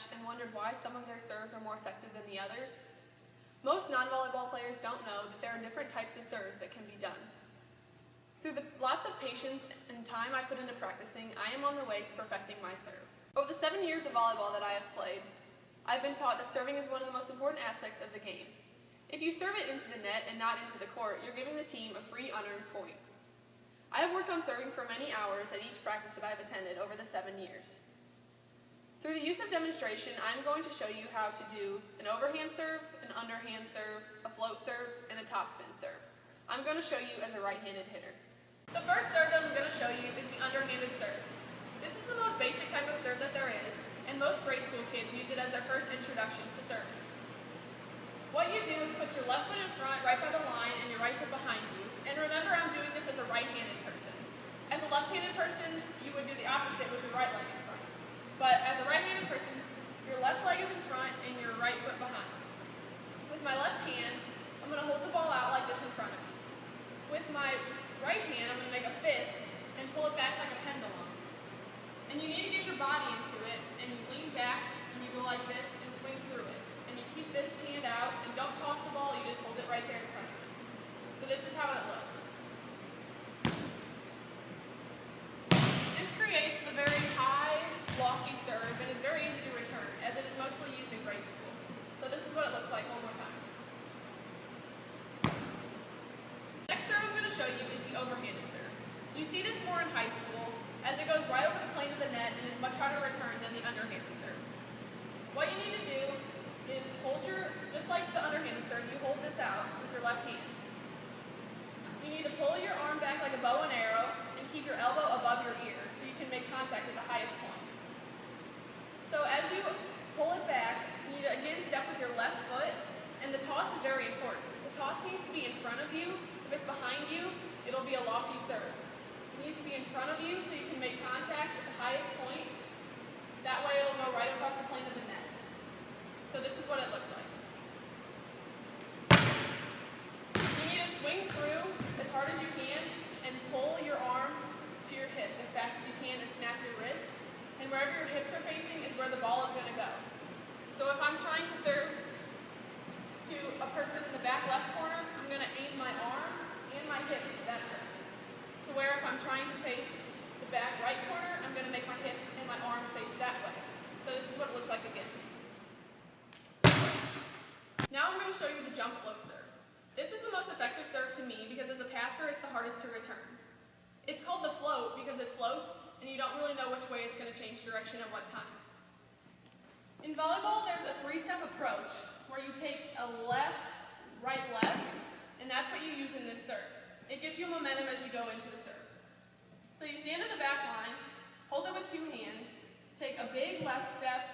match and wondered why some of their serves are more effective than the others? Most non-volleyball players don't know that there are different types of serves that can be done. Through the lots of patience and time I put into practicing, I am on the way to perfecting my serve. Over the 7 years of volleyball that I have played, I've been taught that serving is one of the most important aspects of the game. If you serve it into the net and not into the court, you're giving the team a free unearned point. I have worked on serving for many hours at each practice that I have attended over the 7 years. Through the use of demonstration, I'm going to show you how to do an overhand serve, an underhand serve, a float serve, and a topspin serve. I'm going to show you as a right-handed hitter. The first serve that I'm going to show you is the underhanded serve. This is the most basic type of serve that there is, and most grade school kids use it as their first introduction to serving. What you do is put your left foot in front, right by the line, and your right foot behind you. And remember, I'm doing this as a right-handed person. As a left-handed person, you would do the opposite with your right leg in front. But as a right-handed person, your left leg is in front and your right foot behind. With my left hand, I'm going to hold the ball out like this in front of me. With my right hand, I'm going to make a fist and pull it back like a pendulum. And you need to get your body into it, and you lean back, and you go like this and swing through it. And you keep this hand out, and don't toss the ball, you just hold it right there in front of you. So this is how it looks. This creates a very high, lofty serve, and is very easy to return, as it is mostly used in grade school. So this is what it looks like one more time. Next serve I'm going to show you is the overhanded serve. You see this more in high school, as it goes right over the plane of the net and is much harder to return than the underhanded serve. What you need to do is just like the underhanded serve, you hold this out with your left hand. You need to pull your arm back like a bow and arrow and keep your elbow above your ear so you can make contact at the highest point. So as you pull it back, you need to again step with your left foot, and the toss is very important. The toss needs to be in front of you. If it's behind you, it'll be a lofty serve. It needs to be in front of you so you can make contact at the highest point. That way it'll go right across the plane of the net. So this is what it looks like. You need to swing through as hard as you can and pull your arm to your hip as fast as you can and snap your wrist. And wherever your hips are facing is where the ball is going to go. So if I'm trying to serve to a person in the back left corner, I'm going to aim my arm and my hips to that person. To where if I'm trying to face the back right corner, I'm going to make my hips and my arm face that way. So this is what it looks like again. Now I'm going to show you the jump float serve. This is the most effective serve to me because as a passer it's the hardest to return. It's called the float because it floats and you don't really know which way it's going to change direction at what time. In volleyball there's a three-step approach where you take a left, right, left, and that's what you use in this serve. It gives you momentum as you go into the serve. So you stand at the back line, hold it with two hands, take a big left step,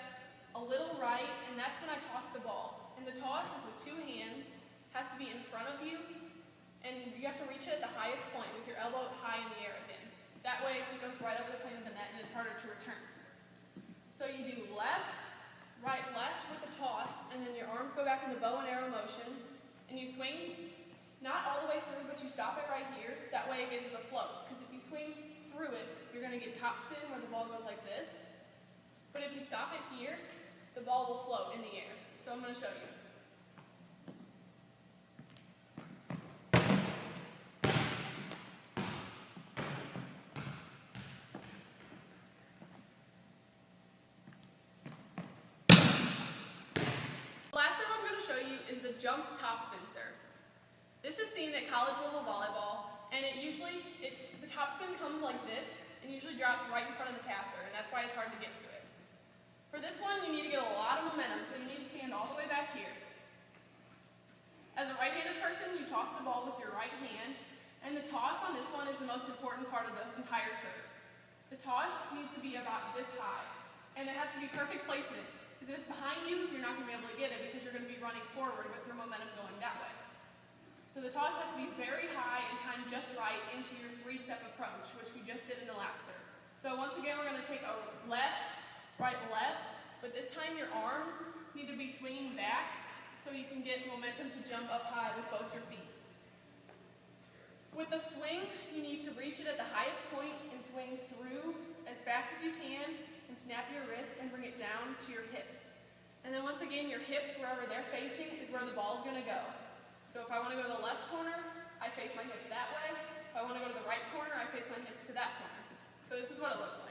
a little right, and that's when I toss the ball. And the toss is with two hands, has to be in front of you, and you have to reach it at the highest point with your elbow high in the air again. That way it goes right over the plane of the net and it's harder to return. So you do left, right, left with the toss, and then your arms go back in the bow and arrow motion, and you swing not all the way through, but you stop it right here. That way it gives it a float, because if you swing through it, you're going to get topspin where the ball goes like this. But if you stop it here, the ball will float in the air. So I'm going to show you. The last serve I'm going to show you is the jump topspin serve. This is seen at college level volleyball, and the topspin comes like this and usually drops right in front of the passer, and that's why it's hard to get to it. For this one, you need to get a lot of momentum, so you need to stand all the way back here. As a right-handed person, you toss the ball with your right hand, and the toss on this one is the most important part of the entire serve. The toss needs to be about this high, and it has to be perfect placement, because if it's behind you, you're not going to be able to get it because you're going to be running forward with your momentum going that way. So the toss has to be very high and timed just right into your three-step approach, which we just did in the last serve. So once again, we're going to take a left, right, left, but this time your arms need to be swinging back so you can get momentum to jump up high with both your feet. With the swing, you need to reach it at the highest point and swing through as fast as you can and snap your wrist and and bring it down to your hip. And then once again, your hips, wherever they're facing, is where the ball is going to go. So if I want to go to the left corner, I face my hips that way. If I want to go to the right corner, I face my hips to that corner. So this is what it looks like.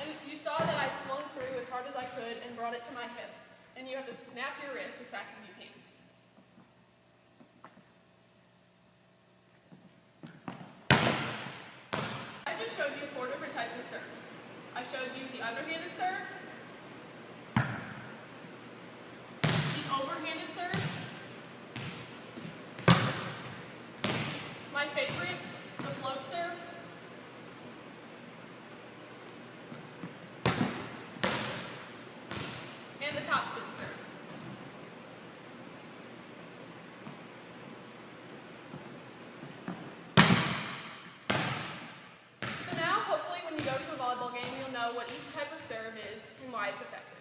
And you saw that I swung through as hard as I could and brought it to my hip. And you have to snap your wrist as fast as you can. I just showed you 4 different types of serves. I showed you the underhanded serve, the overhanded serve, my favorite, the float serve, and the topspin serve. So now, hopefully, when you go to a volleyball game, you'll know what each type of serve is and why it's effective.